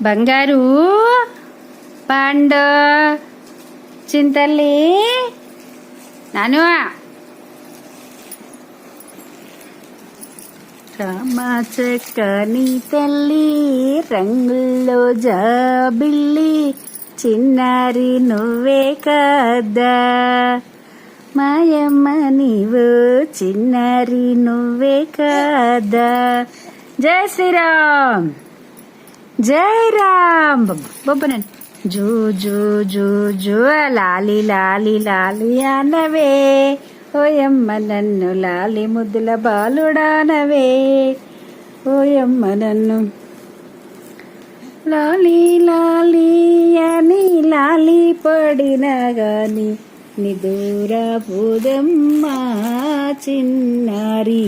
బంగారు పండు చింతల్లి నాను రామచక్కని తల్లి రంగుల్లో జాబిల్లి చిన్నారి నువ్వే కదా మాయమ్మ నీవు చిన్నారి నువ్వే కదా. జై శ్రీరామ్ జై రామ్ బొబ్బనండి. జూ జూ జూ జూ లాలి లాలి లాలి అనవే ఓయమ్మ నన్ను లాలి ముద్దుల బాలుడానవే ఓయమ్మ నన్ను లాలి లాలి అని లాలి పడినా గాని నిదూర పోదమ్మా చిన్నారి.